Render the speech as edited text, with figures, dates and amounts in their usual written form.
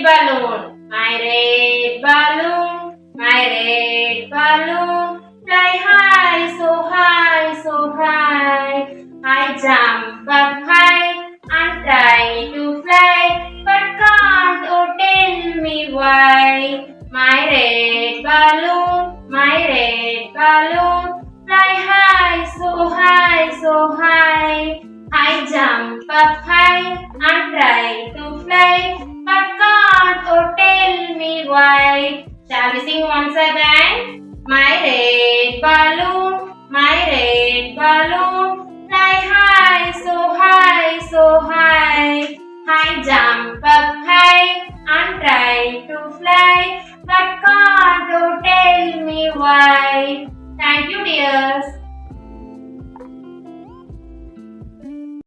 balloon, my red balloon, fly high, so high, so high. I jump up high and try to fly, but can't. Oh, tell me why. My red balloon, fly high, so high, so high. I jump up high and try to fly, but can't. Oh, tell me why. Shall we sing once again? My red balloon, fly high, so high.